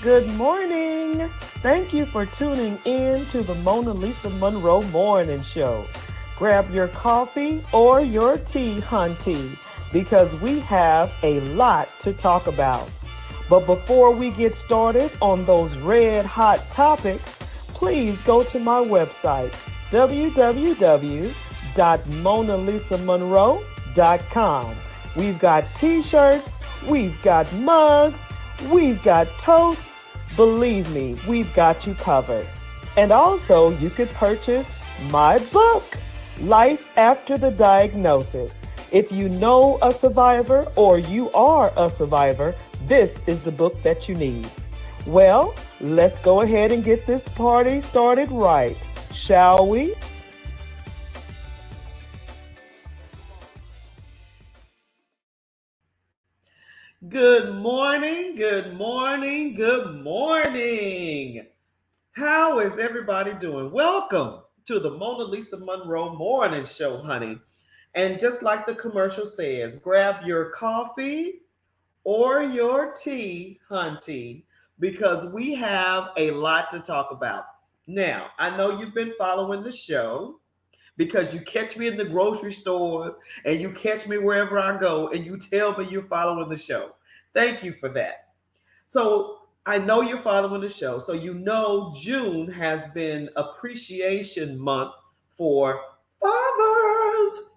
Good morning. Thank you for tuning in to the Mona Lisa Monroe Morning Show. Grab your coffee or your tea, hunty, because we have a lot to talk about. But before we get started on those red hot topics, please go to my website, www.monalisamonroe.com. We've got t-shirts, we've got mugs, we've got toast. Believe me, we've got you covered. And also, you could purchase my book, Life After the Diagnosis. If you know a survivor or you are a survivor, this is the book that you need. Well, let's go ahead and get this party started right, shall we? Good morning, good morning, good morning. How is everybody doing? Welcome to the Mona Lisa Monroe Morning Show, honey. And just like the commercial says, grab your coffee or your tea, hunty, because we have a lot to talk about. Now, I know you've been following the show because you catch me in the grocery stores and you catch me wherever I go and you tell me you're following the show. Thank you for that. So I know you're following the show. So you know June has been appreciation month for fathers.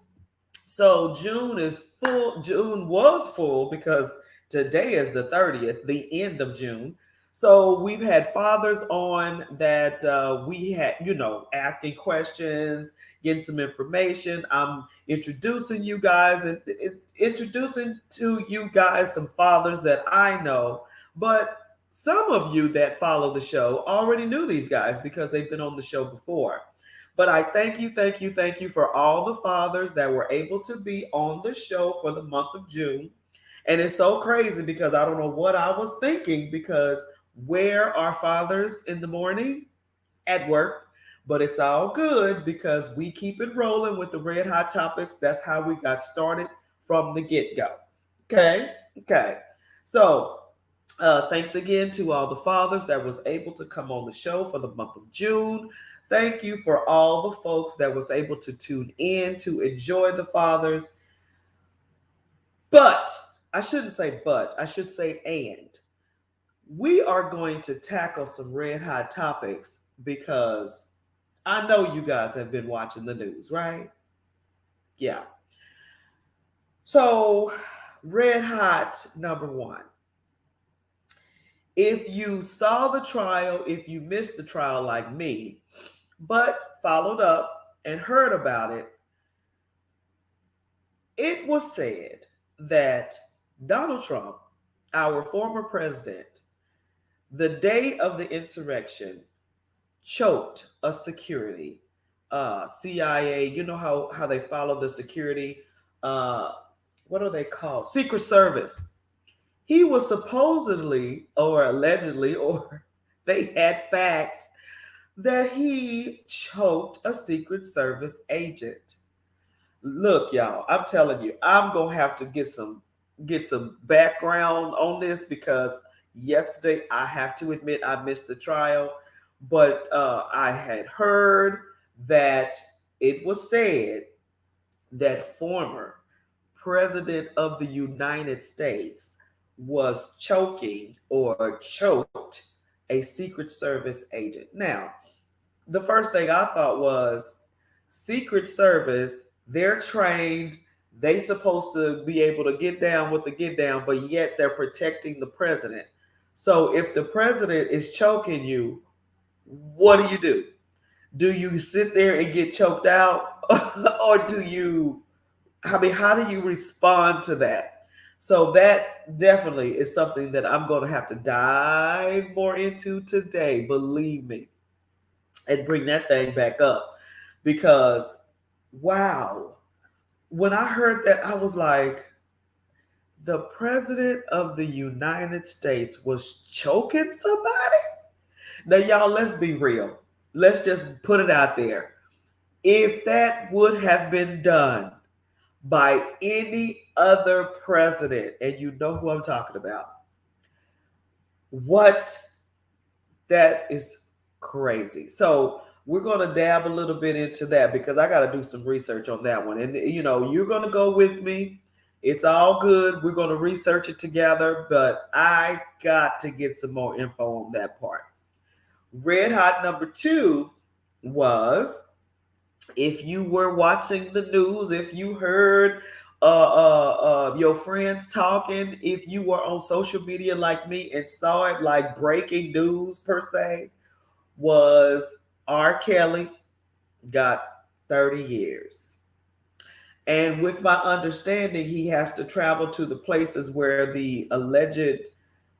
So June is full. June was full because today is the 30th, the end of June. So we've had fathers on that we had, asking questions, getting some information. I'm introducing you guys and introducing to you guys some fathers that I know. But some of you that follow the show already knew these guys because they've been on the show before. But I thank you for all the fathers that were able to be on the show for the month of June. And it's so crazy because I don't know what I was thinking because where are fathers in the morning? At work. But it's all good because we keep it rolling with the red hot topics. That's how we got started from the get go. Okay. Okay. So thanks again to all the fathers that was able to come on the show for the month of June. Thank you for all the folks that was able to tune in to enjoy the fathers. But I shouldn't say but, I should say and. We are going to tackle some red hot topics because I know you guys have been watching the news, right? Yeah. So, red hot number one. If you saw the trial, if you missed the trial like me, but followed up and heard about it, it was said that Donald Trump, our former president, the day of the insurrection, choked a security, CIA. You know how they follow the security. Uh, what are they called? Secret Service. He was supposedly or allegedly, or they had facts that he choked a Secret Service agent. Look, y'all, I'm telling you, I'm gonna have to get some background on this because yesterday I have to admit I missed the trial, but I had heard that it was said that former president of the United States was choking or choked a Secret Service agent. Now, the first thing I thought was Secret Service, they're trained, they supposed to be able to get down with the get down, but yet they're protecting the president. So if the president is choking you, what do you do? Do you sit there and get choked out? Or how do you respond to that? So that definitely is something that I'm going to have to dive more into today, believe me, and bring that thing back up because wow, when I heard that, I was like, the president of the United States was choking somebody? Now, y'all, let's be real. Let's just put it out there. If that would have been done by any other president, and you know who I'm talking about, what? That is crazy. So we're going to dab a little bit into that because I got to do some research on that one. And, you're going to go with me. It's all good. We're going to research it together, but I got to get some more info on that part. Red Hot number two was, if you were watching the news, if you heard your friends talking, if you were on social media like me and saw it like breaking news per se, was R. Kelly got 30 years. And with my understanding, he has to travel to the places where the alleged,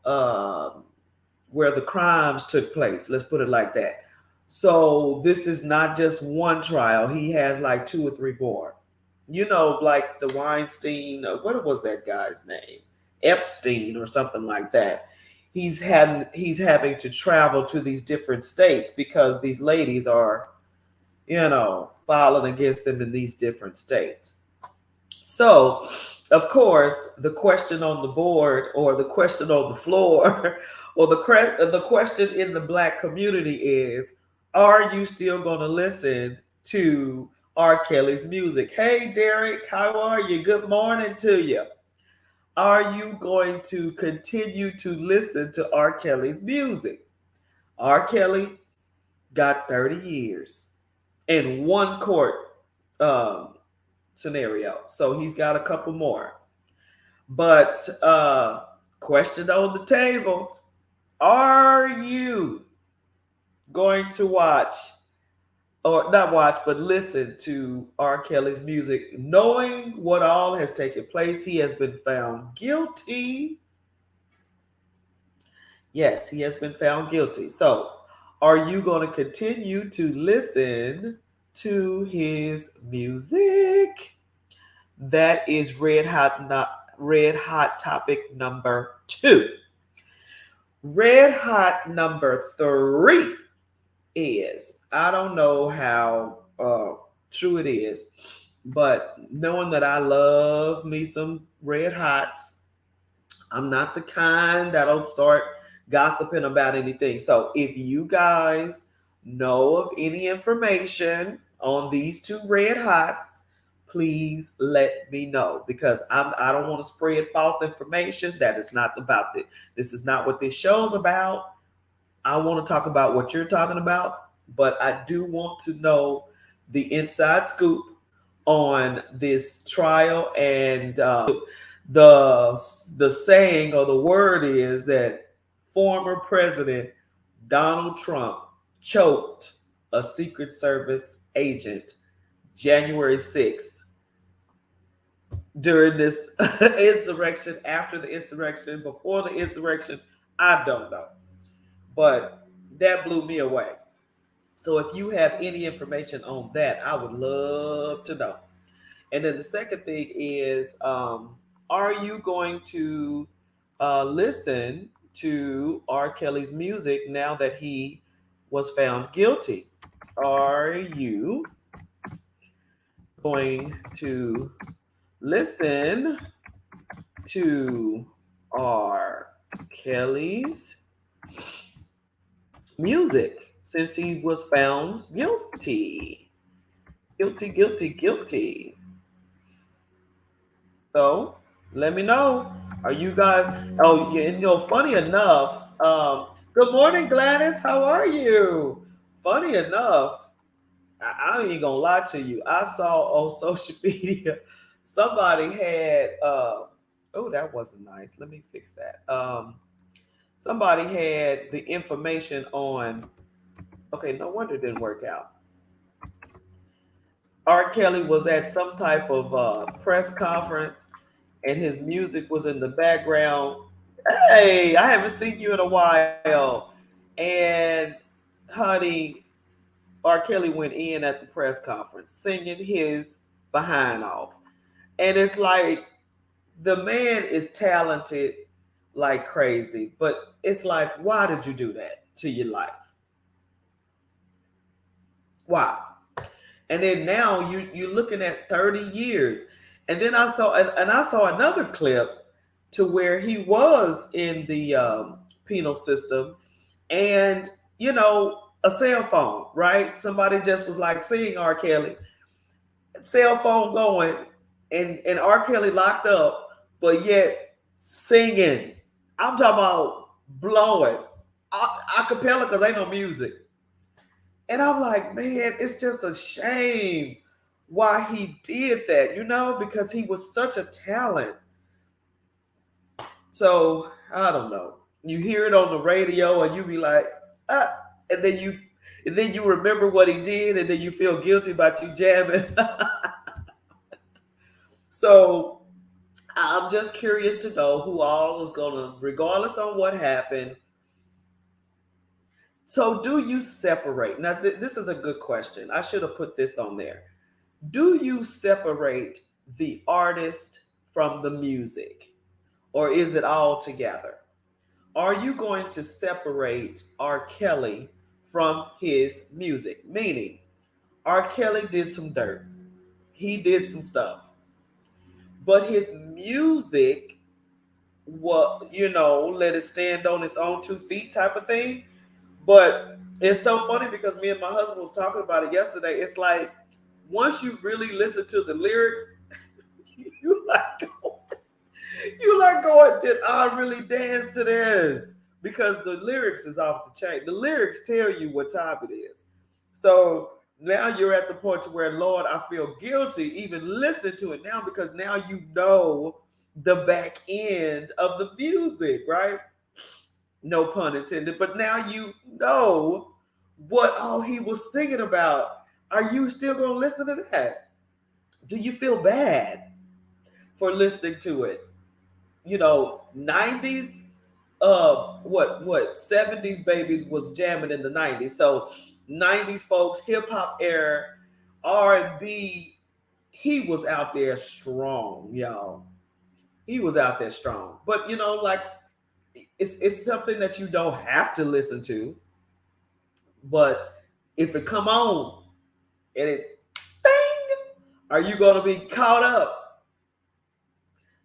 um, where the crimes took place. Let's put it like that. So this is not just one trial. He has like two or three more. Like the Weinstein, what was that guy's name? Epstein or something like that. He's having to travel to these different states because these ladies are, filing against them in these different states. So, of course, the question on the board or the question on the floor or the question in the Black community is, are you still going to listen to R. Kelly's music? Hey, Derek, how are you? Good morning to you. Are you going to continue to listen to R. Kelly's music? R. Kelly got 30 years in one court um, scenario. So he's got a couple more. But question on the table, are you going to watch, or not watch, but listen to R. Kelly's music, knowing what all has taken place? He has been found guilty. Yes, he has been found guilty. So are you going to continue to listen to his music? That is red hot topic number two. Red hot number three is, I don't know how true it is, but knowing that I love me some red hots, I'm not the kind that'll start gossiping about anything. So if you guys know of any information on these two red hots, please let me know, because I don't want to spread false information. That is not about it. This is not what this show's about. I want to talk about what you're talking about, but I do want to know the inside scoop on this trial. And the saying or the word is that former President Donald Trump choked a Secret Service agent January 6th during this insurrection, after the insurrection, before the insurrection. I don't know. But that blew me away. So if you have any information on that, I would love to know. And then the second thing is, are you going to listen to R. Kelly's music now that he was found guilty? Are you going to listen to R. Kelly's music since he was found guilty? Guilty. So let me know. Are you guys? Oh, funny enough. Good morning, Gladys. How are you? Funny enough, I ain't gonna lie to you. I saw on social media somebody had. Oh, that wasn't nice. Let me fix that. Somebody had the information on. Okay, no wonder it didn't work out. R. Kelly was at some type of press conference, and his music was in the background. Hey, I haven't seen you in a while. And honey, R. Kelly went in at the press conference singing his behind off. And it's like, the man is talented like crazy, but it's like, why did you do that to your life? Why? And then now you're looking at 30 years. And then I saw another clip to where he was in the penal system, and a cell phone, right? Somebody just was like seeing R. Kelly, cell phone going, and R. Kelly locked up, but yet singing. I'm talking about blowing a cappella because ain't no music. And I'm like, man, it's just a shame why he did that, because he was such a talent. So I don't know. You hear it on the radio and you be like, ah, and then you remember what he did, and then you feel guilty about you jamming. So I'm just curious to know who all is gonna, regardless on what happened. So do you separate? Now this is a good question. I should have put this on there. Do you separate the artist from the music, or is it all together? Are you going to separate R. Kelly from his music? Meaning, R. Kelly did some dirt. He did some stuff. But his music, let it stand on its own 2 feet type of thing. But it's so funny because me and my husband was talking about it yesterday. It's like, once you really listen to the lyrics, you like going, did I really dance to this? Because the lyrics is off the chain. The lyrics tell you what time it is. So now you're at the point to where, Lord, I feel guilty even listening to it now, because now you know the back end of the music, right? No pun intended. But now you know what all he was singing about. Are you still going to listen to that? Do you feel bad for listening to it? 90s, 70s babies was jamming in the 90s. So 90s folks, hip hop era, R&B, he was out there strong, y'all. He was out there strong. But like, it's something that you don't have to listen to. But if it come on and it ding, are you going to be caught up?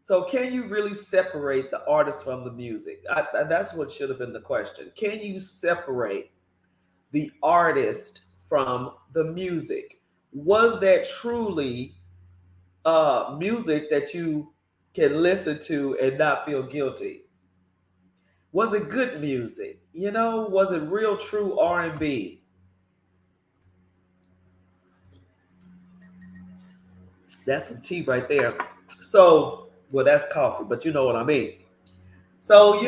So can you really separate the artist from the music? That's what should have been the question. Can you separate the artist from the music? Was that truly music that you can listen to and not feel guilty? Was it good music? Was it real, true R&B? That's some tea right there. So, well, that's coffee, but you know what I mean. So,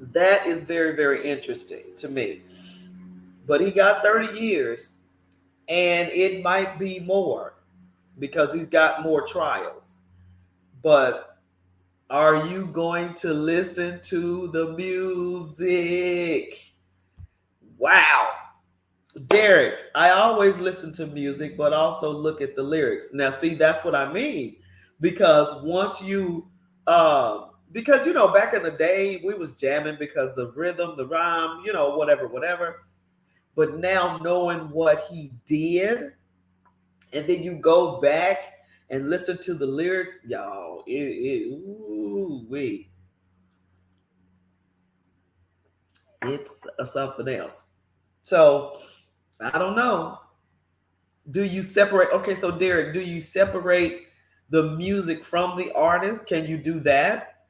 that is very, very interesting to me. But he got 30 years, and it might be more because he's got more trials. But are you going to listen to the music? Wow. Derek, I always listen to music, but also look at the lyrics. Now, see, that's what I mean. Because once you, because, back in the day, we was jamming because the rhythm, the rhyme, whatever. But now knowing what he did, and then you go back and listen to the lyrics, y'all, it's something else. So I don't know. Do you separate? Okay, so Derek, do you separate the music from the artist? Can you do that?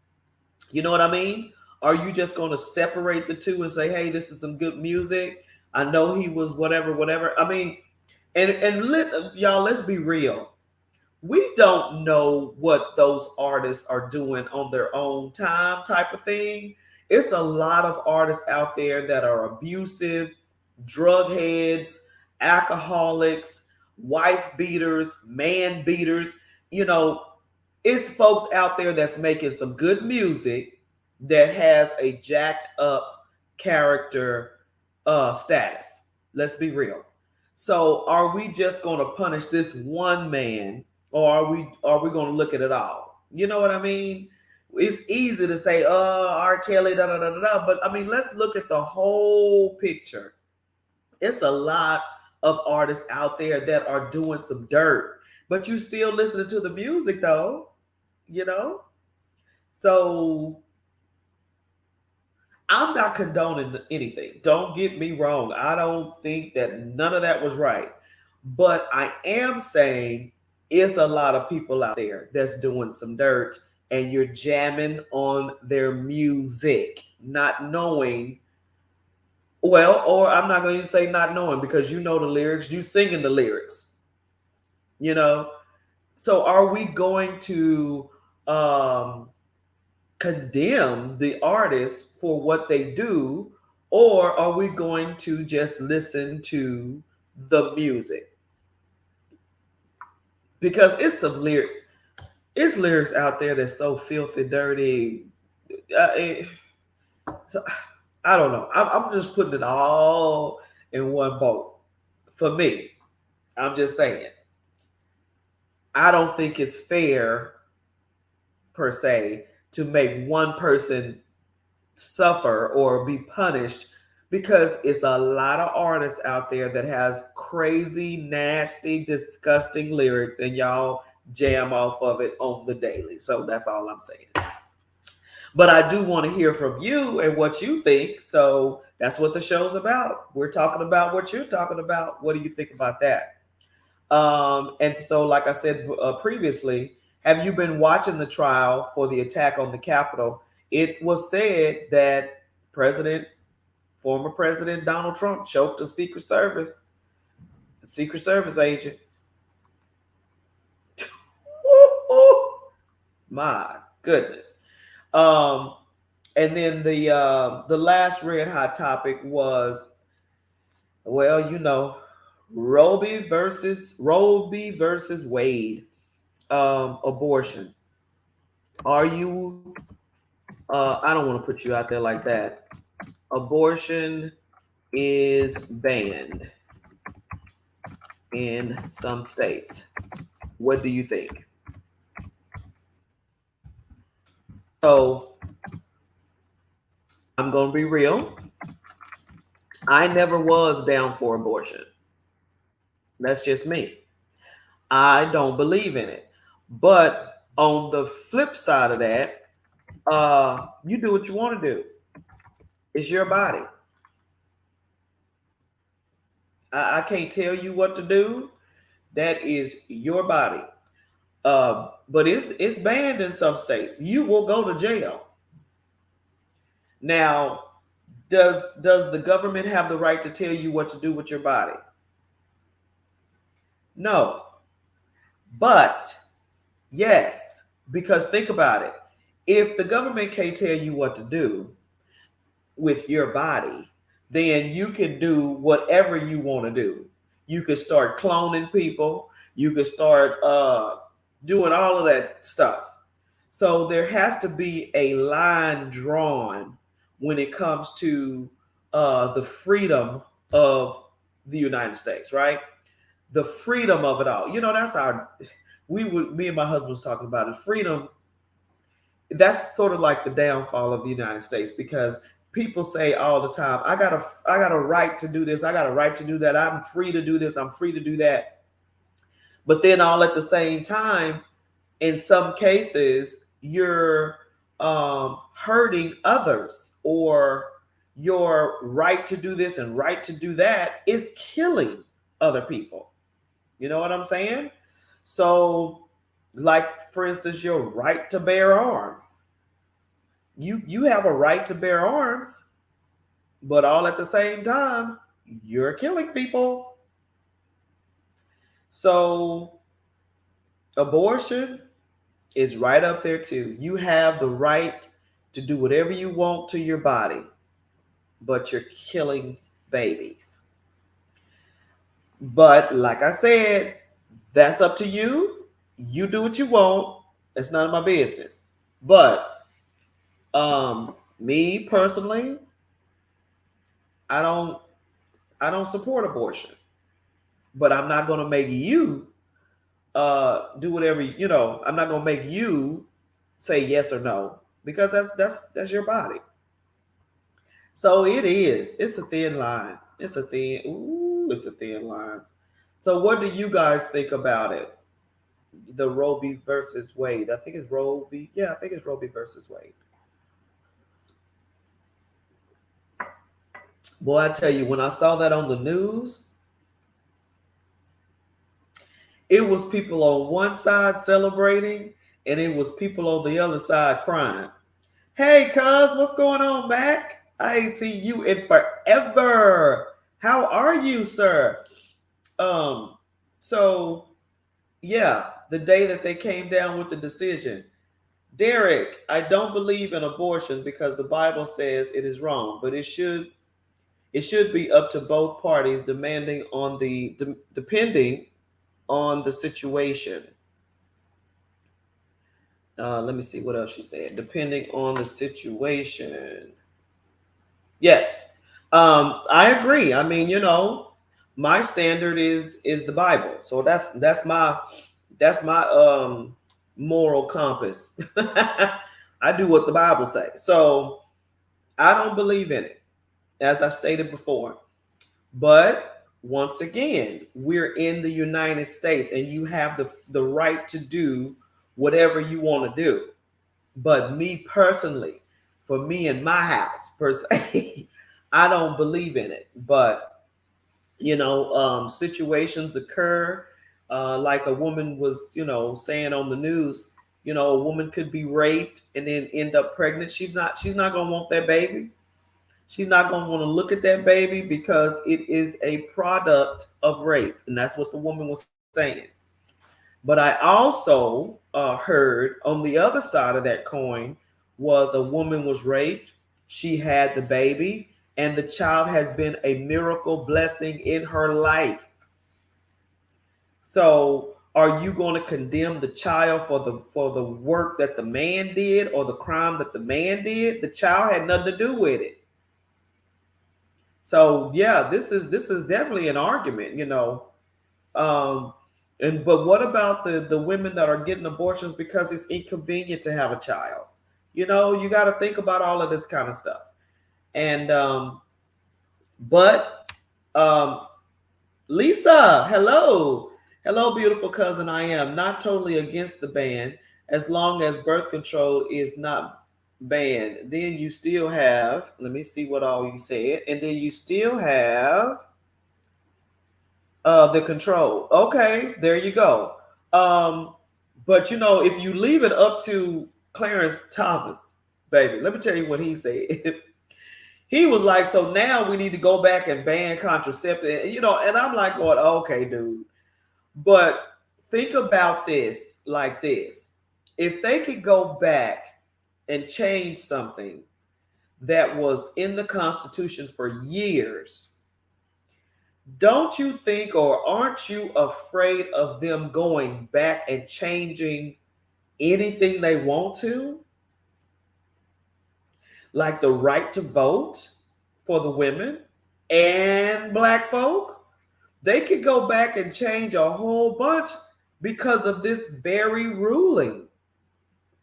You know what I mean? Are you just going to separate the two and say, hey, this is some good music? I know he was whatever. I mean, y'all, let's be real. We don't know what those artists are doing on their own time type of thing. It's a lot of artists out there that are abusive, drug heads, alcoholics, wife beaters, man beaters. It's folks out there that's making some good music that has a jacked up character status. Let's be real. So are we just going to punish this one man, or are we going to look at it all? You know what I mean? It's easy to say, R. Kelly, da da da da, but I mean, let's look at the whole picture. It's a lot of artists out there that are doing some dirt, but you still listening to the music though, So I'm not condoning anything. Don't get me wrong. I don't think that none of that was right. But I am saying it's a lot of people out there that's doing some dirt and you're jamming on their music, not knowing. Well, or I'm not going to even say not knowing because you know the lyrics, you singing the lyrics, you know. So are we going to um, condemn the artist for what they do, or are we going to just listen to the music? Because it's lyrics out there that's so filthy, dirty. So, I don't know. I'm just putting it all in one boat. For me, I'm just saying. I don't think it's fair per se to make one person suffer or be punished because it's a lot of artists out there that has crazy, nasty, disgusting lyrics and y'all jam off of it on the daily. So that's all I'm saying. But I do want to hear from you and what you think. So that's what the show's about. We're talking about what you're talking about. What do you think about that? And so, like I said previously, have you been watching the trial for the attack on the Capitol? It was said that former President Donald Trump choked a Secret Service agent. My goodness. Um, and then the last red hot topic was, well, Roe v. versus Wade, abortion. Are you? I don't want to put you out there like that. Abortion is banned in some states. What do you think? So I'm going to be real. I never was down for abortion. That's just me. I don't believe in it. But on the flip side of that, you do what you want to do. It's your body. I can't tell you what to do. That is your body. But it's banned in some states. You will go to jail. Now, does the government have the right to tell you what to do with your body? No. But yes, because think about it. If the government can't tell you what to do with your body, then you can do whatever you want to do. You could start cloning people. You could start doing all of that stuff. So there has to be a line drawn when it comes to the freedom of the United States, right? The freedom of it all. That's me and my husband was talking about it. Freedom, that's sort of like the downfall of the United States because people say all the time, I got a right to do this. I got a right to do that. I'm free to do this. I'm free to do that. But then all at the same time, in some cases, you're hurting others, or your right to do this and right to do that is killing other people. You know what I'm saying? So, like, for instance, your right to bear arms. You have a right to bear arms, but all at the same time, you're killing people. So, abortion is right up there too. You have the right to do whatever you want to your body, but you're killing babies. But like I said, that's up to you. You do what you want. It's none of my business. But me personally, I don't support abortion. But I'm not going to make you do whatever, I'm not going to make you say yes or no, because that's your body. So it's a thin line. It's a thin line. So what do you guys think about it? The Roe v. versus Wade. I think it's Roe v. versus Wade. Boy, I tell you, when I saw that on the news, it was people on one side celebrating, and it was people on the other side crying. Hey, cuz, what's going on, Mac? I ain't seen you in forever. How are you, sir? Um, so yeah, the day that they came down with the decision. Derek, I don't believe in abortion because the Bible says it is wrong, but it should be up to both parties depending on the situation. Let me see what else she said. Depending on the situation. Yes, I agree. I mean, my standard is the Bible, so that's my moral compass. I do what the Bible says, so I don't believe in it, as I stated before. But once again, we're in the United States, and you have the right to do whatever you want to do. But me personally, for me in my house per se, I don't believe in it. But situations occur, like a woman was, saying on the news. A woman could be raped and then end up pregnant. She's not gonna want that baby. She's not going to want to look at that baby because it is a product of rape. And that's what the woman was saying. But I also heard on the other side of that coin was a woman was raped. She had the baby, and the child has been a miracle blessing in her life. So are you going to condemn the child for the work that the man did, or the crime that the man did? The child had nothing to do with it. So yeah, this is definitely an argument. Um, but what about the women that are getting abortions because it's inconvenient to have a child? You got to think about all of this kind of stuff. And but um, Lisa, hello, beautiful cousin. I am not totally against the ban as long as birth control is not banned. Then you still have. Let me see what all you said, and then you still have the control. Okay, there you go. Um, but if you leave it up to Clarence Thomas, baby, let me tell you what he said. He was like, so now we need to go back and ban contraceptive, and I'm like going, okay, dude. But think about this like this. If they could go back and change something that was in the Constitution for years, don't you think, or aren't you afraid of them going back and changing anything they want to? Like the right to vote for the women and black folk? They could go back and change a whole bunch because of this very ruling.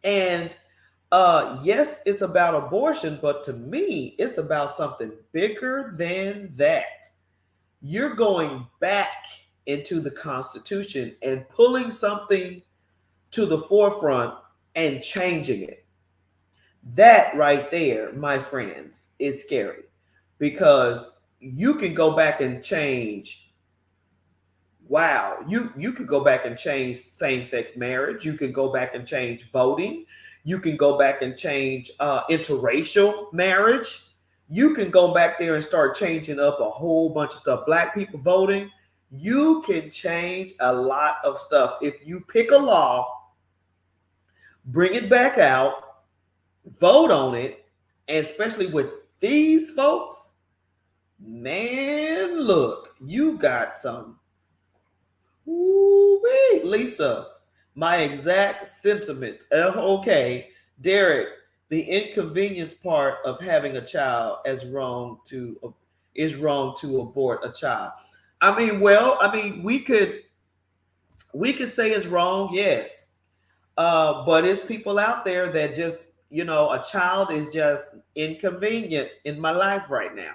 And yes, it's about abortion, but to me, it's about something bigger than that. You're going back into the Constitution and pulling something to the forefront and changing it. That right there, my friends, is scary, because you can go back and change. Wow, you could go back and change same-sex marriage. You can go back and change voting. You can go back and change interracial marriage. You can go back there and start changing up a whole bunch of stuff. Black people voting. You can change a lot of stuff if you pick a law, bring it back out, vote on it, and especially with these folks, man, look, you got some. Ooh-wee. Lisa, my exact sentiments. Okay, Derek, the inconvenience part of having a child is wrong to abort a child. We could say it's wrong, yes. But it's people out there that just, a child is just inconvenient in my life right now,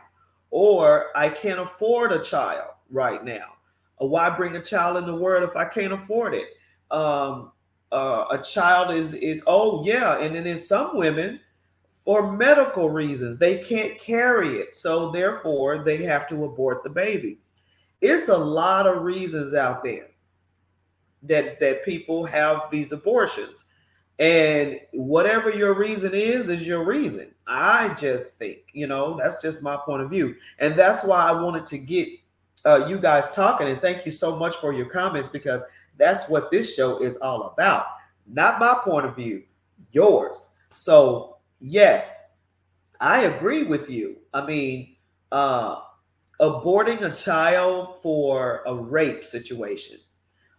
or I can't afford a child right now. Why bring a child in the world if I can't afford it? A child is oh yeah, and then in some women, For medical reasons, they can't carry it. So therefore, they have to abort the baby. It's a lot of reasons out there that people have these abortions. And whatever your reason is your reason. I just think, that's just my point of view. And that's why I wanted to get you guys talking. And thank you so much for your comments, because that's what this show is all about. Not my point of view, yours. So, yes, I agree with you. I mean, aborting a child for a rape situation.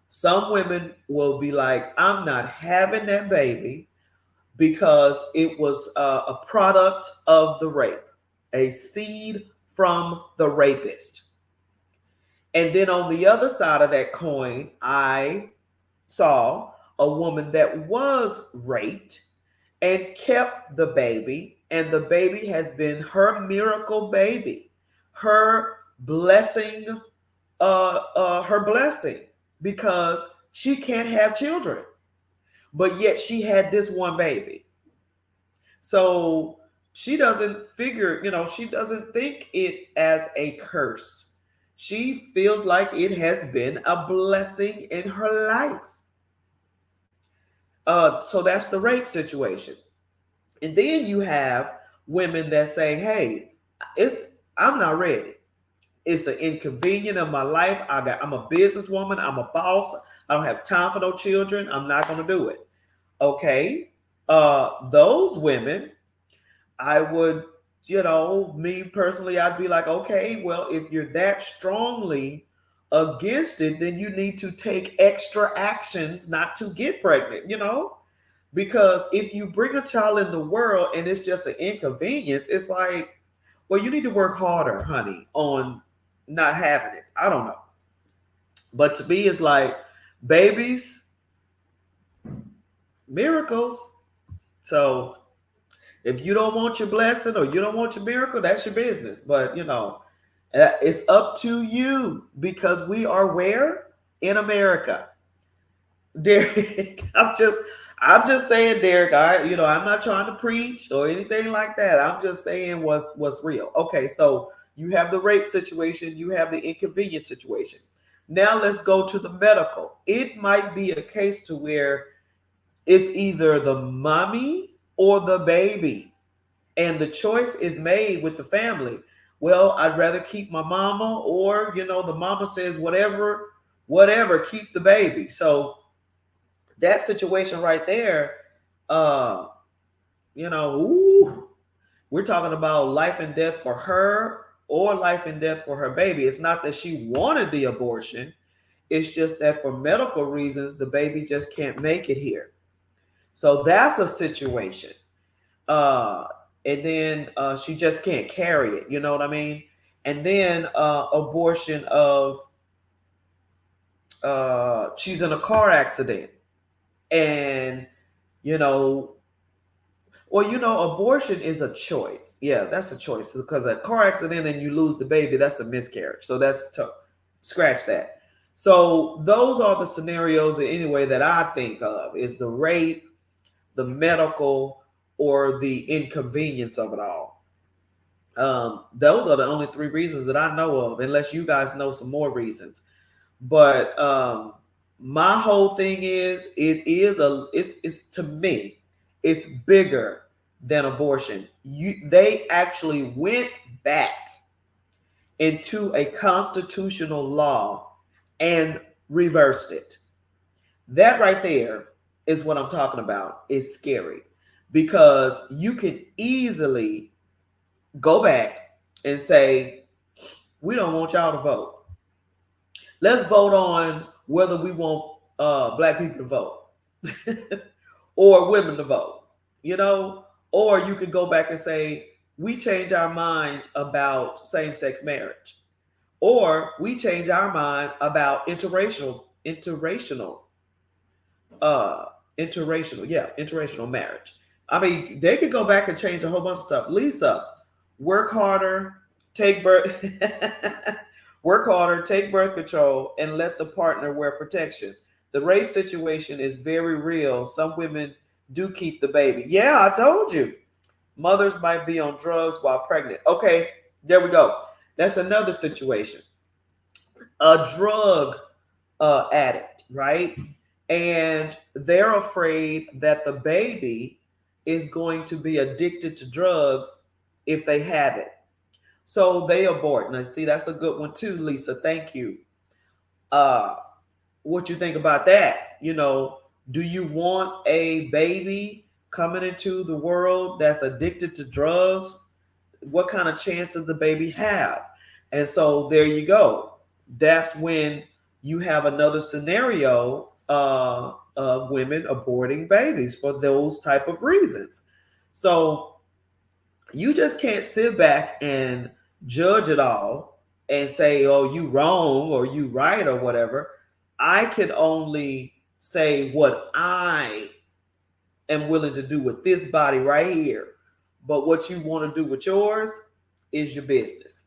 Some women will be like, I'm not having that baby because it was a product of the rape, a seed from the rapist. And then on the other side of that coin, I saw a woman that was raped and kept the baby, and the baby has been her miracle baby, her blessing, because she can't have children, but yet she had this one baby. So she doesn't she doesn't think it as a curse. She feels like it has been a blessing in her life. So that's the rape situation. And then you have women that say, hey, I'm not ready. It's an inconvenience of my life. I'm a businesswoman. I'm a boss. I don't have time for no children. I'm not going to do it. Okay. Those women, I would, me personally, I'd be like, okay, well, if you're that strongly against it, then you need to take extra actions not to get pregnant, because if you bring a child in the world and it's just an inconvenience, it's like, well, you need to work harder, honey, on not having it. I don't know. But to me, it's like babies, miracles. So if you don't want your blessing or you don't want your miracle, that's your business. But, it's up to you, because we are where? In America. Derek, I'm just saying, Derek, I'm not trying to preach or anything like that. I'm just saying what's real. Okay, so you have the rape situation, you have the inconvenience situation. Now let's go to the medical. It might be a case to where it's either the mommy or the baby, and the choice is made with the family. Well, I'd rather keep my mama, or the mama says whatever, keep the baby. So that situation right there, we're talking about life and death for her or life and death for her baby. It's not that she wanted the abortion. It's just that for medical reasons, the baby just can't make it here. So that's a situation. And then she just can't carry it. You know what I mean? And then abortion of she's in a car accident. And, abortion is a choice. Yeah, that's a choice, because a car accident and you lose the baby, that's a miscarriage. So scratch that. So those are the scenarios anyway that I think of, is the rape, the medical, or the inconvenience of it all. Those are the only three reasons that I know of, unless you guys know some more reasons. But my whole thing is, it's to me, it's bigger than abortion. They actually went back into a constitutional law and reversed it. That right there is what I'm talking about. It's scary, because you can easily go back and say, we don't want y'all to vote. Let's vote on whether we want black people to vote or women to vote, or you could go back and say, we change our minds about same-sex marriage, or we change our mind about interracial marriage. I mean, they could go back and change a whole bunch of stuff. Lisa, work harder, take birth control, and let the partner wear protection. The rape situation is very real. Some women do keep the baby. Yeah, I told you. Mothers might be on drugs while pregnant. Okay, there we go. That's another situation. A drug addict, right? And they're afraid that the baby is going to be addicted to drugs if they have it. So they abort. Now, see, that's a good one too, Lisa. Thank you. Uh, what you think about that? Do you want a baby coming into the world that's addicted to drugs? What kind of chance does the baby have? And so there you go. That's when you have another scenario of women aborting babies for those type of reasons. So you just can't sit back and judge it all and say, oh, you wrong or you right or whatever. I can only say what I am willing to do with this body right here. But what you want to do with yours is your business.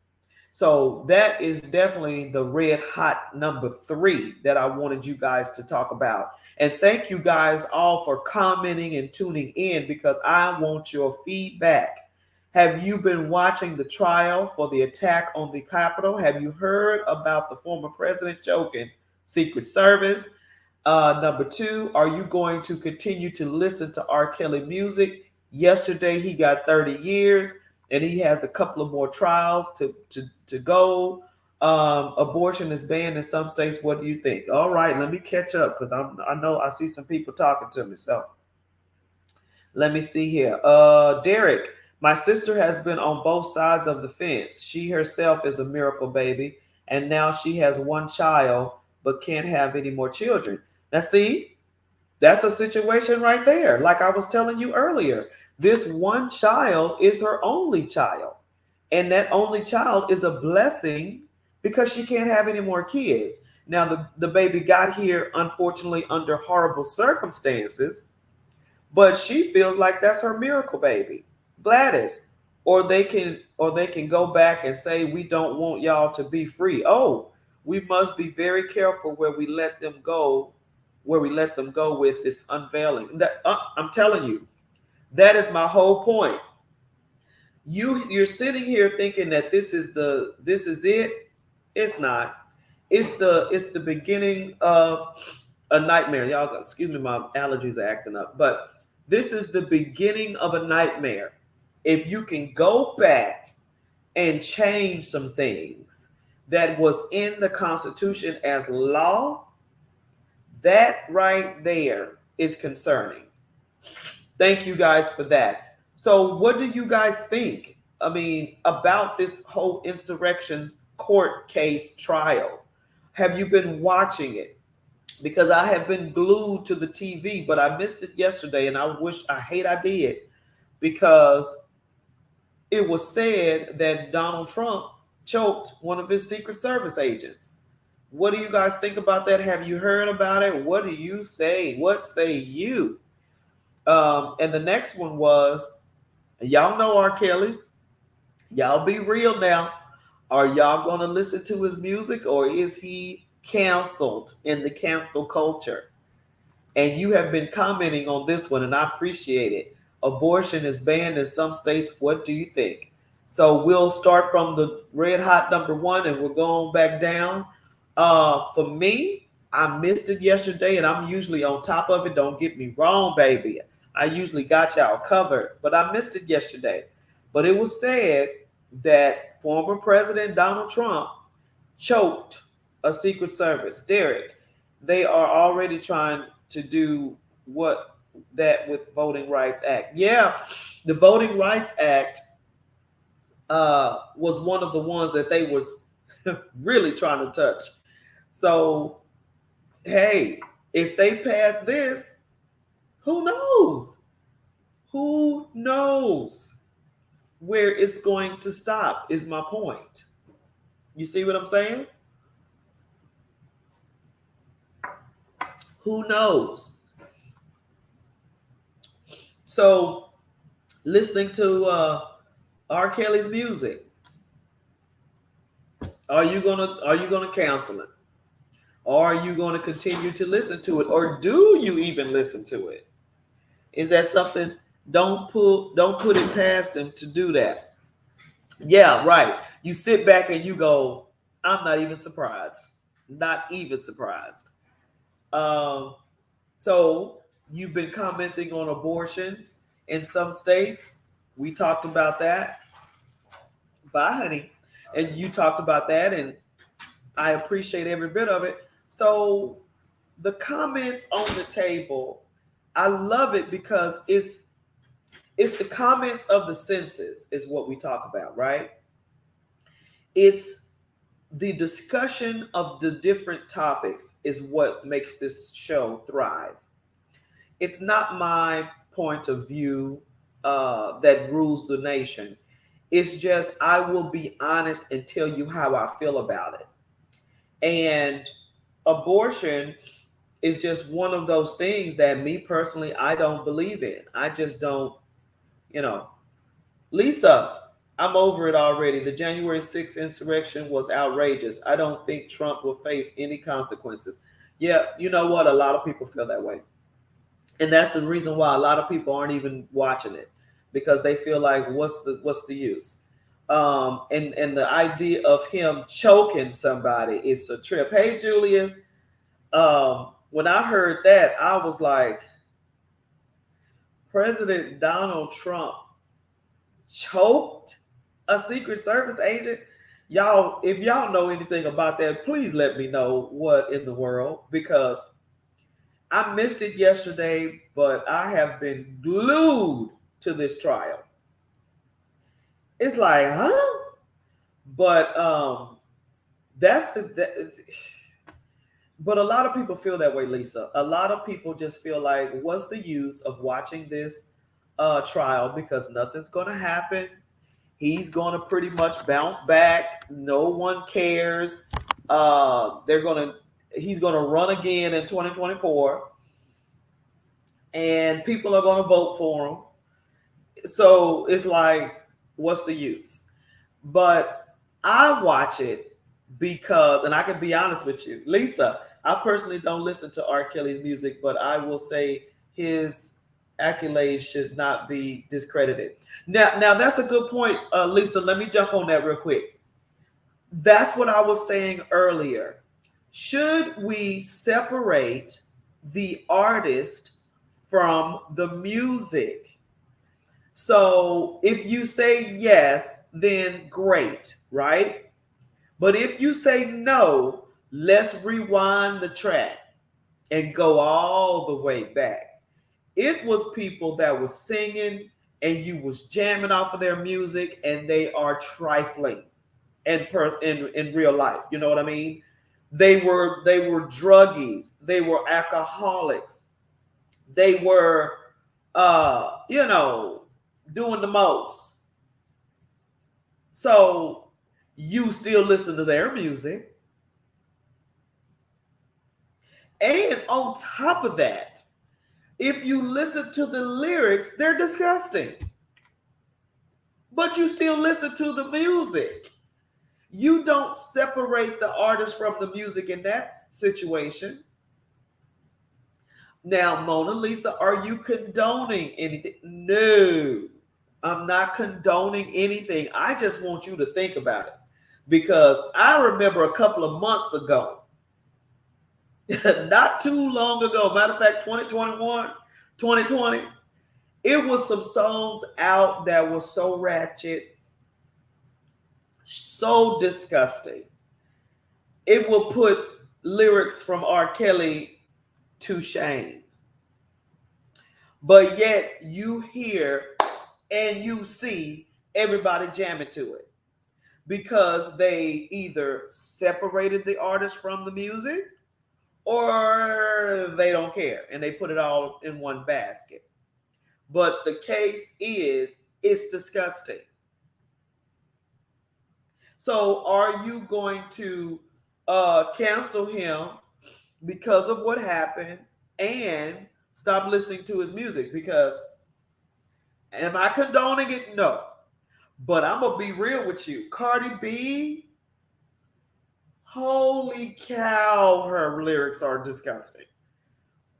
So that is definitely the red hot number 3 that I wanted you guys to talk about. And thank you guys all for commenting and tuning in because I want your feedback. Have you been watching the trial for the attack on the Capitol? Have you heard about the former president choking Secret Service? Number 2, are you going to continue to listen to R. Kelly music? Yesterday, he got 30 years, and he has a couple of more trials to go. Abortion is banned in some states. What do you think? All right, let me catch up because I know I see some people talking to me. So let me see here. Derek, my sister has been on both sides of the fence. She herself is a miracle baby, and now she has one child but can't have any more children. Now, see, that's a situation right there. Like I was telling you earlier, this one child is her only child. And that only child is a blessing because she can't have any more kids. Now, the baby got here, unfortunately, under horrible circumstances, but she feels like that's her miracle baby, Gladys. Or they can go back and say, we don't want y'all to be free. Oh, we must be very careful where we let them go with this unveiling. I'm telling you, that is my whole point. You're sitting here thinking that this is it. It's not. It's the beginning of a nightmare. Y'all, excuse me, my allergies are acting up. But this is the beginning of a nightmare. If you can go back and change some things that was in the Constitution as law, that right there is concerning. Thank you guys for that. So what do you guys think? I mean, about this whole insurrection court case trial? Have you been watching it? Because I have been glued to the TV, but I missed it yesterday, and I hate I did, because it was said that Donald Trump choked one of his Secret Service agents. What do you guys think about that? Have you heard about it? What do you say? What say you? And the next one was, y'all know R. Kelly. Y'all be real now. Are y'all going to listen to his music, or is he canceled in the cancel culture? And you have been commenting on this one, and I appreciate it. Abortion is banned in some states. What do you think? So we'll start from the red hot number 1, and we're going back down. For me, I missed it yesterday, and I'm usually on top of it. Don't get me wrong, baby. I usually got y'all covered, but I missed it yesterday. But it was said that former President Donald Trump choked a Secret Service. Derek, they are already trying to do that with Voting Rights Act. Yeah, the Voting Rights Act was one of the ones that they was really trying to touch. So, hey, if they pass this, who knows? Who knows where it's going to stop is my point. You see what I'm saying? Who knows? So, listening to R. Kelly's music, are you gonna cancel it? Or are you going to continue to listen to it? Or do you even listen to it? Is that something Don't put it past him to do that. Yeah, right. You sit back and you go, I'm not even surprised. Not even surprised. Um, so you've been commenting on abortion in some states. We talked about that. Bye, honey. And you talked about that, and I appreciate every bit of it. So the comments on the table, I love it because it's the comments of the senses is what we talk about, right? It's the discussion of the different topics is what makes this show thrive. It's not my point of view that rules the nation. It's just I will be honest and tell you how I feel about it. And abortion is just one of those things that me personally I don't believe in. I just don't, you know. Lisa, I'm over it already. The January 6th insurrection was outrageous. I don't think Trump will face any consequences. Yeah, you know what? A lot of people feel that way. And that's the reason why a lot of people aren't even watching it because they feel like what's the use? And the idea of him choking somebody is a trip. Hey, Julius, when I heard that, I was like, President Donald Trump choked a Secret Service agent. Y'all, if y'all know anything about that, please let me know what in the world because I missed it yesterday, but I have been glued to this trial. It's like, huh? But that's but a lot of people feel that way, Lisa. A lot of people just feel like, what's the use of watching this trial because nothing's going to happen. He's going to pretty much bounce back. No one cares. He's going to run again in 2024, and people are going to vote for him. So it's like, what's the use? But I watch it because, and I can be honest with you, Lisa, I personally don't listen to R. Kelly's music, but I will say his accolades should not be discredited. Now that's a good point, Lisa. Let me jump on that real quick. That's what I was saying earlier. Should we separate the artist from the music? So if you say yes, then great, right? But if you say no, let's rewind the track and go all the way back. It was people that was singing and you was jamming off of their music and they are trifling in real life. You know what I mean? They were druggies, they were alcoholics, they were doing the most. So you still listen to their music. And on top of that, if you listen to the lyrics, they're disgusting. But you still listen to the music. You don't separate the artist from the music in that situation. Now, Mona Lisa, are you condoning anything? No, I'm not condoning anything. I just want you to think about it. Because I remember a couple of months ago, not too long ago, matter of fact, 2021, 2020, it was some songs out that was so ratchet, so disgusting. It will put lyrics from R. Kelly to shame. But yet you hear and you see everybody jamming to it because they either separated the artist from the music or they don't care and they put it all in one basket. But the case is, it's disgusting. So are you going to cancel him because of what happened and stop listening to his music? Because am I condoning it? No. But I'm going to be real with you. Cardi B, holy cow, her lyrics are disgusting.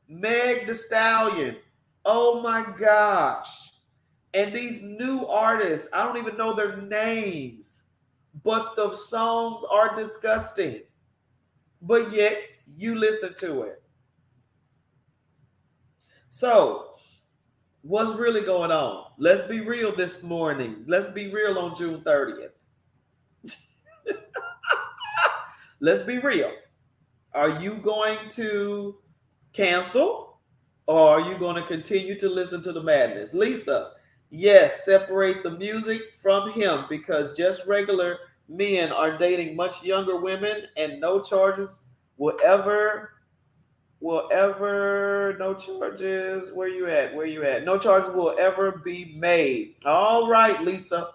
Meg the Stallion, oh my gosh. And these new artists, I don't even know their names, but the songs are disgusting. But yet you listen to it. So, what's really going on? Let's be real this morning. Let's be real on June 30th. Let's be real. Are you going to cancel or are you going to continue to listen to the madness? Lisa, yes, separate the music from him because just regular men are dating much younger women and no charges no charges, no charges will ever be made. All right, Lisa.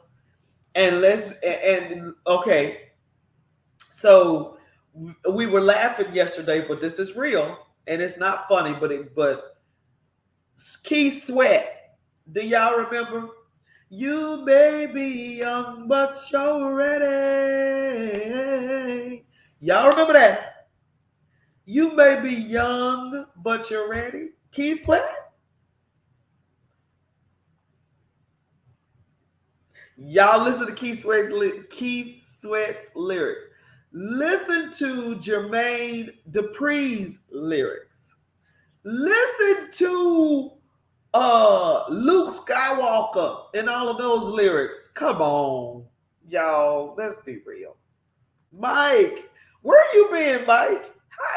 And okay, so we were laughing yesterday, but this is real and it's not funny, but Keith Sweat, do y'all remember? You may be young, but you're ready. Y'all remember that? You may be young, but you're ready. Keith Sweat? Y'all listen to Keith Sweat's lyrics. Listen to Jermaine Dupri's lyrics. Listen to Luke Skywalker and all of those lyrics. Come on, y'all. Let's be real. Mike, where you been, Mike?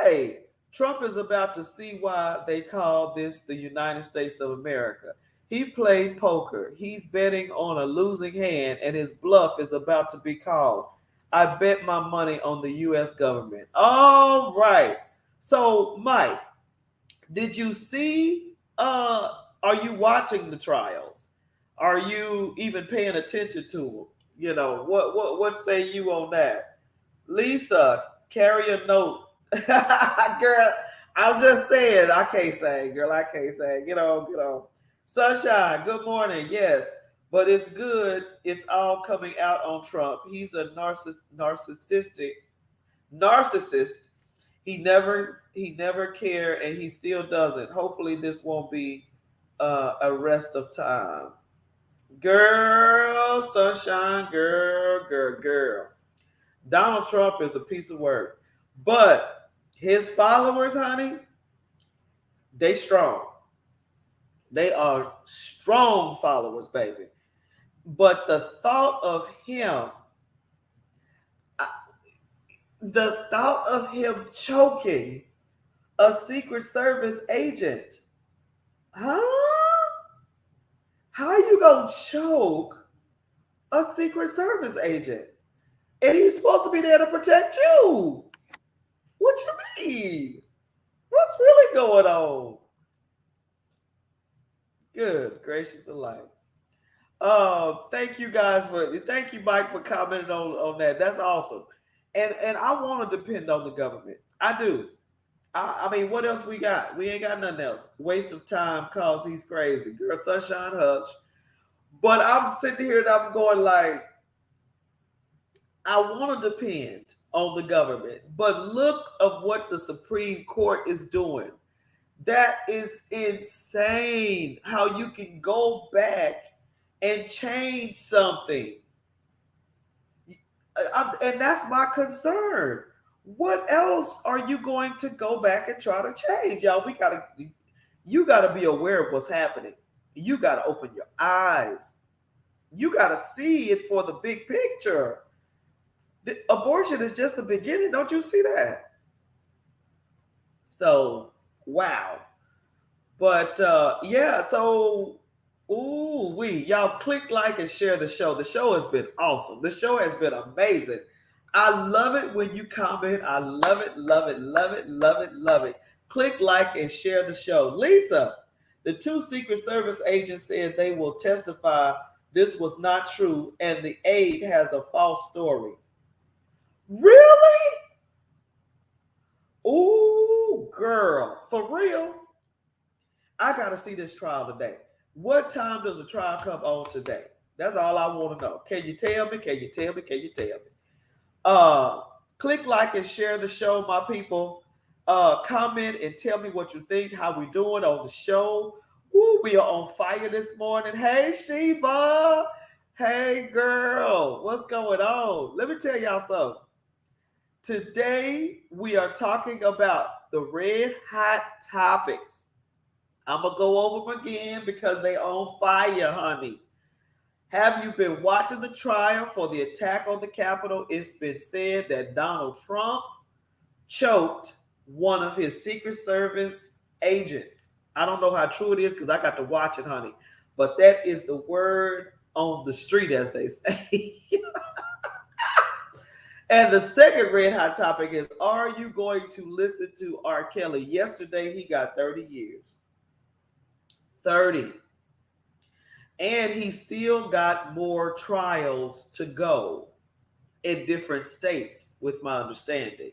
Hey, Trump is about to see why they call this the United States of America. He played poker. He's betting on a losing hand, and his bluff is about to be called. I bet my money on the U.S. government. All right. So, Mike, did you see? Are you watching the trials? Are you even paying attention to them? You know what say you on that? Lisa, carry a note. Girl, I'm just saying. I can't say, girl. I can't say. Get on. Sunshine, good morning. Yes, but it's good. It's all coming out on Trump. He's a narcissist. He never cared, and he still doesn't. Hopefully, this won't be a rest of time. Girl, sunshine, girl. Donald Trump is a piece of work, but his followers, honey, they strong. They are strong followers, baby. But the thought of him choking a Secret Service agent, huh? How you gonna choke a Secret Service agent? And he's supposed to be there to protect you. What you mean? What's really going on? Good gracious alive. Thank you Mike for commenting on that. That's awesome. And I want to depend on the government. I do. I mean, what else we got? We ain't got nothing else. Waste of time cause he's crazy. Girl, sunshine hush. But I'm sitting here and I'm going like, I want to depend on the government. But look of what the Supreme Court is doing. That is insane how you can go back and change something. And that's my concern. What else are you going to go back and try to change? Y'all, you got to be aware of what's happening. You got to open your eyes. You got to see it for the big picture. The abortion is just the beginning. Don't you see that? So, wow. But yeah, so y'all click like and share the show. The show has been awesome. The show has been amazing. I love it when you comment. I love it. Click like and share the show. Lisa, the 2 Secret Service agents said they will testify this was not true and the aide has a false story. Really? Ooh, girl, for real? I got to see this trial today. What time does the trial come on today? That's all I want to know. Can you tell me? Click like and share the show, my people. Comment and tell me what you think, how we doing on the show. Woo, we are on fire this morning. Hey, Sheba. Hey, girl. What's going on? Let me tell y'all something. Today, we are talking about the red hot topics. I'm going to go over them again because they on fire, honey. Have you been watching the trial for the attack on the Capitol? It's been said that Donald Trump choked one of his Secret Service agents. I don't know how true it is because I got to watch it, honey. But that is the word on the street, as they say. And the second red hot topic is, are you going to listen to R. Kelly? Yesterday, he got 30 years. 30. And he still got more trials to go in different states, with my understanding.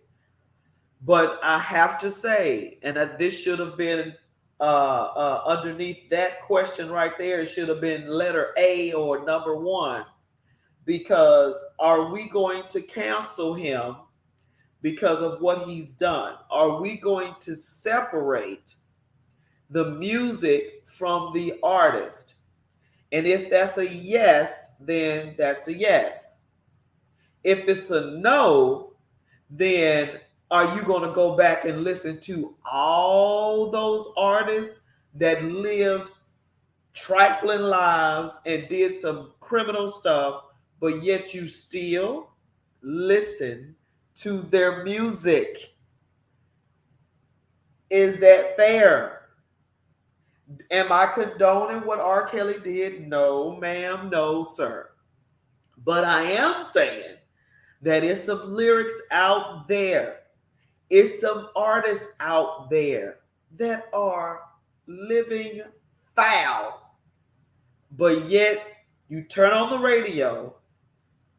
But I have to say, and this should have been underneath that question right there, it should have been letter A or number 1. Because are we going to cancel him because of what he's done? Are we going to separate the music from the artist? And if that's a yes, then that's a yes. If it's a no, then are you going to go back and listen to all those artists that lived trifling lives and did some criminal stuff, but yet you still listen to their music? Is that fair? Am I condoning what R. Kelly did? No, ma'am. No, sir. But I am saying that it's some lyrics out there. It's some artists out there that are living foul. But yet you turn on the radio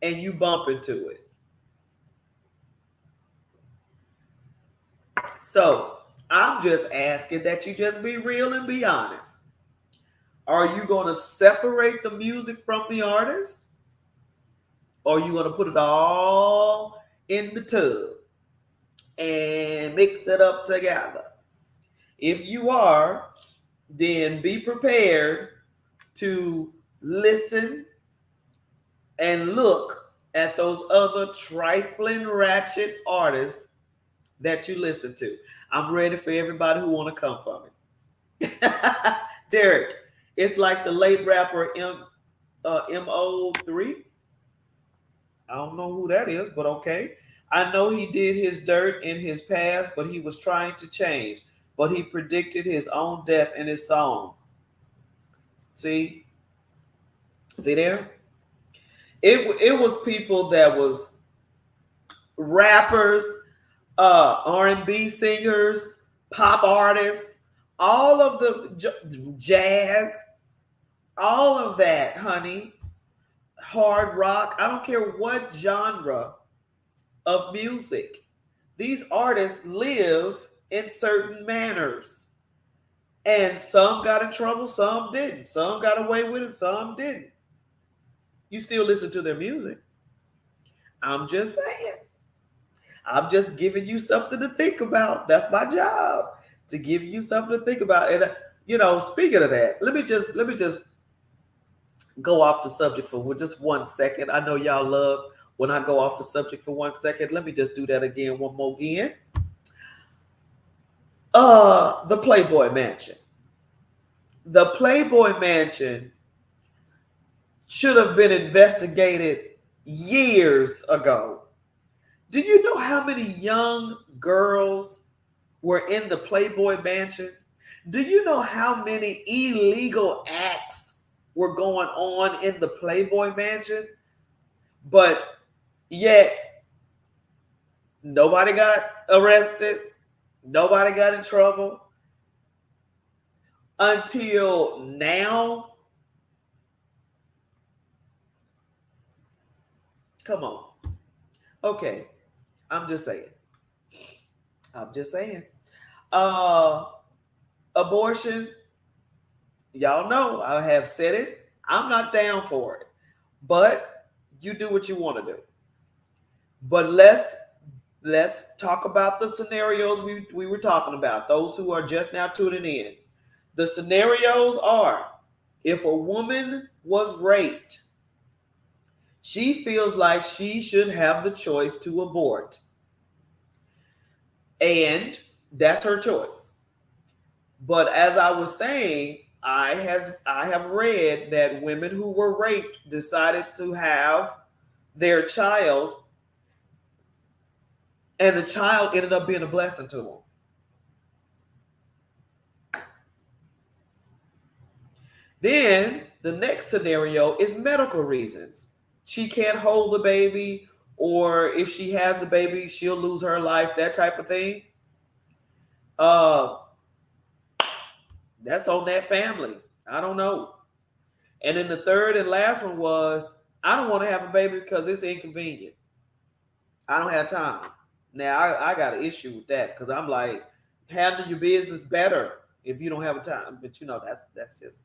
and you bump into it. So I'm just asking that you just be real and be honest. Are you going to separate the music from the artist? Or are you going to put it all in the tub and mix it up together? If you are, then be prepared to listen and look at those other trifling ratchet artists that you listen to. I'm ready for everybody who want to come for me. Derek, it's like the late rapper MO3. I don't know who that is, but okay. I know he did his dirt in his past, but he was trying to change. But he predicted his own death in his song. See there? It was people that was rappers, R&B singers, pop artists, all of the jazz, all of that, honey, hard rock. I don't care what genre of music. These artists live in certain manners. And some got in trouble, some didn't. Some got away with it, some didn't. You still listen to their music. I'm just saying. I'm just giving you something to think about. That's my job, to give you something to think about. And speaking of that, let me just go off the subject for just 1 second. I know y'all love when I go off the subject for 1 second. Let me just do that again, one more again. The Playboy Mansion. The Playboy Mansion should have been investigated years ago. Do you know how many young girls were in the Playboy Mansion? Do you know how many illegal acts were going on in the Playboy Mansion? But yet, nobody got arrested. Nobody got in trouble. Until now. Come on. Okay. I'm just saying. Abortion, y'all know I have said it. I'm not down for it. But you do what you want to do. But let's talk about the scenarios we were talking about. Those who are just now tuning in. The scenarios are, if a woman was raped, she feels like she should have the choice to abort. And that's her choice. But as I was saying, I have read that women who were raped decided to have their child, and the child ended up being a blessing to them. Then the next scenario is medical reasons. She can't hold the baby, or if she has the baby, she'll lose her life, that type of thing. Uh, that's on that family. I don't know. And then the third and last one was, I don't want to have a baby because it's inconvenient. I don't have time. Now I got an issue with that because I'm like, handle your business better if you don't have a time. But that's just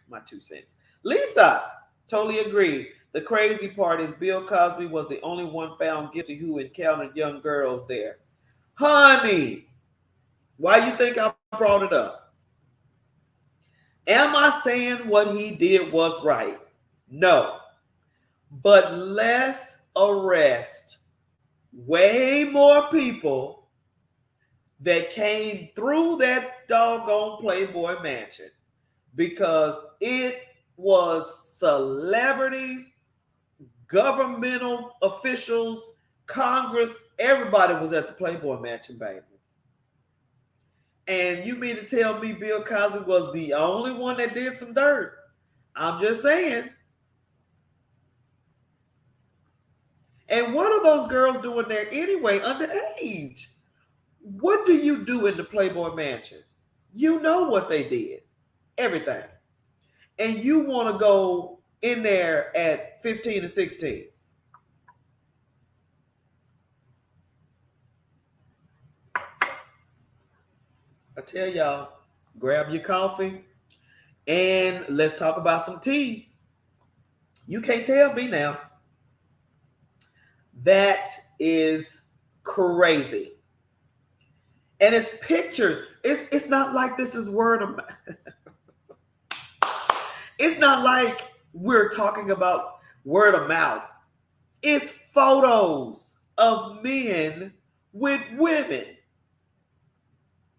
my 2 cents. Lisa, totally agree. The crazy part is Bill Cosby was the only one found guilty who encountered young girls there. Honey, why you think I brought it up? Am I saying what he did was right? No. But let's arrest way more people that came through that doggone Playboy Mansion, because it was celebrities, governmental officials, Congress, everybody was at the Playboy Mansion, baby. And you mean to tell me Bill Cosby was the only one that did some dirt? I'm just saying. And what are those girls doing there anyway, underage? What do you do in the Playboy Mansion? You know what they did. Everything. And you want to go in there at 15 and 16. I tell y'all, grab your coffee and let's talk about some tea. You can't tell me now. That is crazy. And it's pictures. It's not like this is word of It's not like we're talking about word of mouth. It's photos of men with women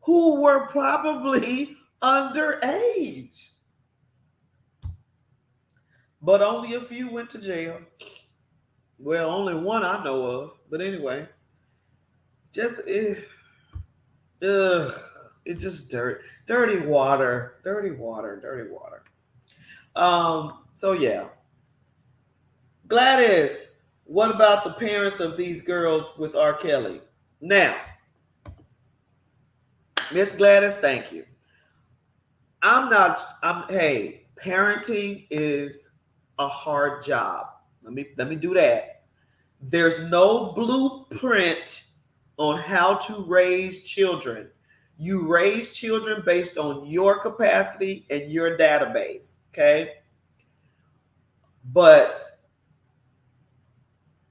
who were probably underage. But only a few went to jail. Well, only one I know of. But anyway, just it's just dirty water. So yeah. Gladys, what about the parents of these girls with R. Kelly? Now, Miss Gladys, thank you. Hey, parenting is a hard job. Let me do that. There's no blueprint on how to raise children. You raise children based on your capacity and your database, okay? But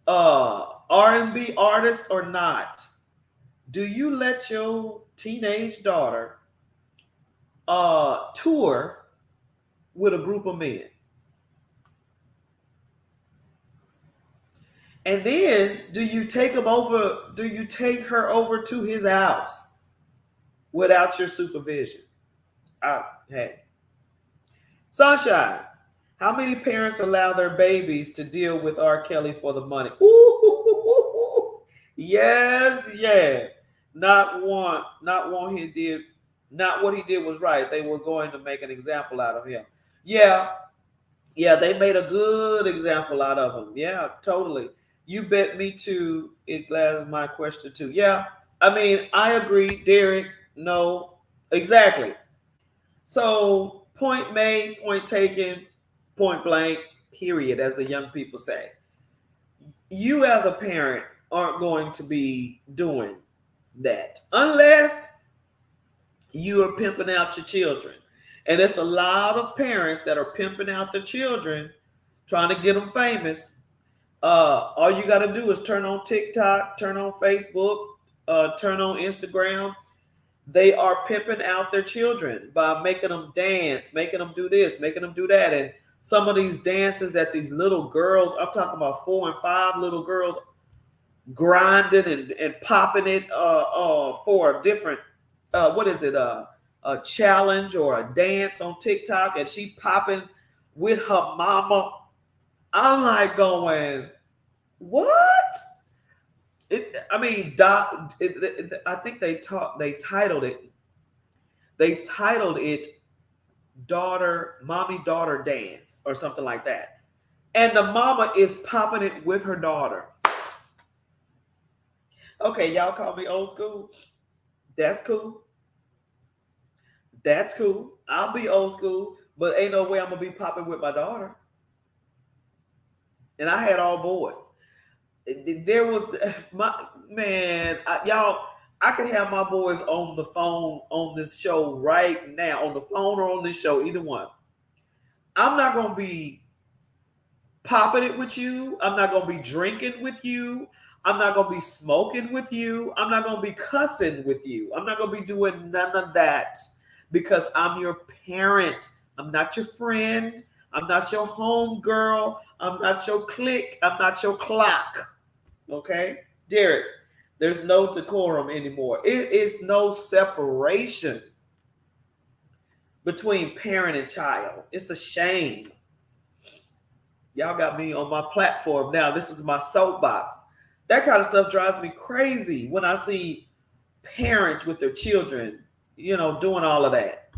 R&B artist or not, do you let your teenage daughter tour with a group of men? And then do you take her over to his house without your supervision? Hey. Sunshine, how many parents allow their babies to deal with R. Kelly for the money? Ooh, yes. Not one he did. Not what he did was right. They were going to make an example out of him. Yeah, they made a good example out of him. Yeah, totally. You bet me too. That's my question too. Yeah, I mean, I agree, Derek. No, exactly. So, point made, point taken, point blank, period, as the young people say. You as a parent aren't going to be doing that unless you are pimping out your children. And it's a lot of parents that are pimping out their children, trying to get them famous. All you got to do is turn on TikTok, turn on Facebook, turn on Instagram. They are pimping out their children by making them dance, making them do this, making them do that. And some of these dances that these little girls, I'm talking about 4 and 5 little girls, grinding and popping it for a different, what is it, a challenge or a dance on TikTok, and she popping with her mama. I'm like going, what? I mean, I think they titled it mommy daughter dance or something like that. And the mama is popping it with her daughter. Okay, y'all call me old school. That's cool. That's cool. I'll be old school, but ain't no way I'm gonna be popping with my daughter. And I had all boys. There was my man, y'all. I could have my boys on the phone on this show right now, on the phone or on this show, either one. I'm not gonna be popping it with you. I'm not gonna be drinking with you. I'm not gonna be smoking with you. I'm not gonna be cussing with you. I'm not gonna be doing none of that because I'm your parent. I'm not your friend. I'm not your home girl. I'm not your clique. I'm not your clock. Okay, Derek, there's no decorum anymore. It is no separation between parent and child. It's a shame. Y'all got me on my platform now. This is my soapbox. That kind of stuff drives me crazy when I see parents with their children, doing all of that.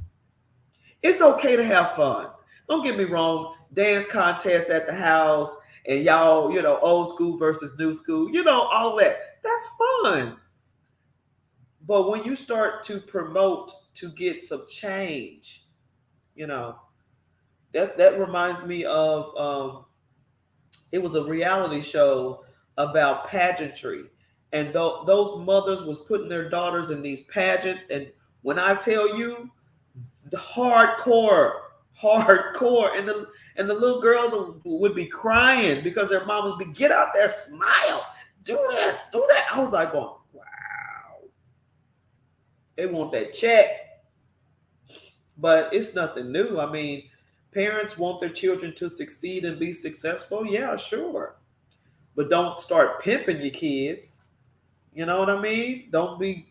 It's okay to have fun. Don't get me wrong. Dance contests at the house and y'all, old school versus new school, all of that. That's fun. But when you start to promote to get some change, that reminds me of it was a reality show about pageantry, and those mothers was putting their daughters in these pageants, and when I tell you, the hardcore, and the little girls would be crying because their mom would be, get out there, smile, do this, do that. I was like going, wow, they want that check. But it's nothing new. I mean, parents want their children to succeed and be successful. Yeah, sure. But don't start pimping your kids. You know what I mean? Don't be,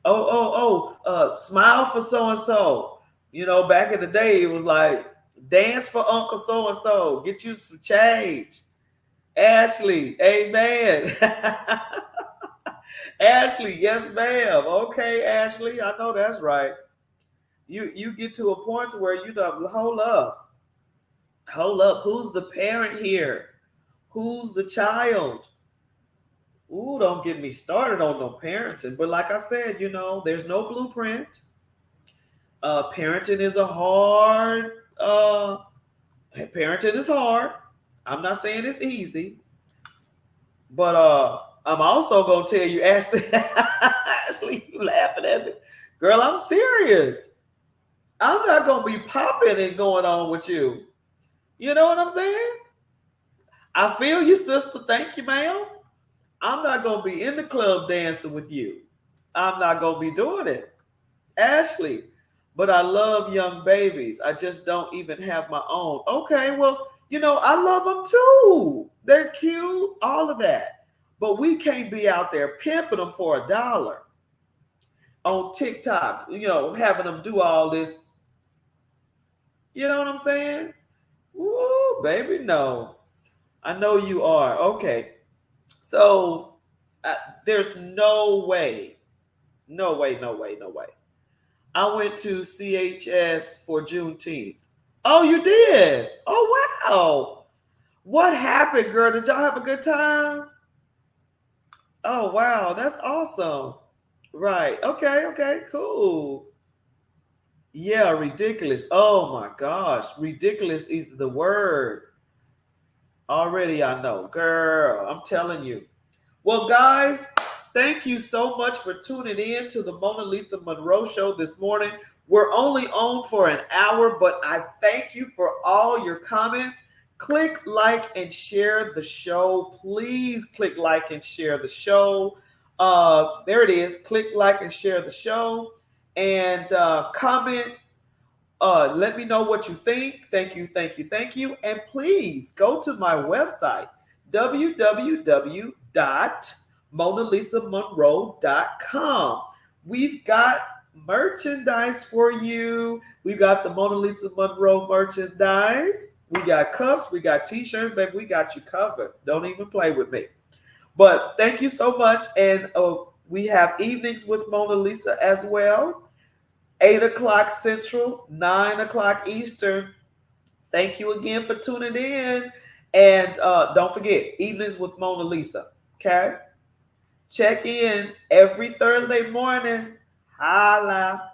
smile for so-and-so. Back in the day, it was like, dance for Uncle so-and-so. Get you some change. Ashley, amen. Ashley, yes, ma'am. Okay, Ashley, I know that's right. You get to a point where you don't, hold up. Who's the parent here? Who's the child? Ooh, don't get me started on no parenting. But like I said, there's no blueprint. Parenting is hard. Parenting is hard. I'm not saying it's easy. But I'm also gonna tell you, Ashley, Ashley, you laughing at me. Girl, I'm serious. I'm not gonna be popping and going on with you. You know what I'm saying? I feel you, sister. Thank you, ma'am. I'm not going to be in the club dancing with you. I'm not going to be doing it. Ashley, but I love young babies. I just don't even have my own. Okay, well, I love them too. They're cute, all of that. But we can't be out there pimping them for $1 on TikTok, having them do all this. You know what I'm saying? Ooh, baby, no. I know you are. Okay. So there's no way. I went to CHS for Juneteenth. Oh, you did? Oh, wow. What happened, girl? Did y'all have a good time? Oh, wow. That's awesome. Right. Okay. Cool. Yeah, ridiculous. Oh, my gosh. Ridiculous is the word. Already I know. Girl, I'm telling you. Well, guys, thank you so much for tuning in to the Mona Lisa Monroe Show this morning. We're only on for an hour, but I thank you for all your comments. Click like and share the show. Please click like and share the show. There it is. Click like and share the show. and comment. Let me know what you think. Thank you, thank you, thank you. And please go to my website, www.monalisamonroe.com. We've got merchandise for you. We got the Mona Lisa Monroe merchandise. We got cups, we got t-shirts, baby. We got you covered. Don't even play with me. But thank you so much. And we have evenings with Mona Lisa as well. 8 o'clock Central, 9 o'clock Eastern. Thank you again for tuning in. And don't forget, Evenings with Mona Lisa. Okay? Check in every Thursday morning. Holla.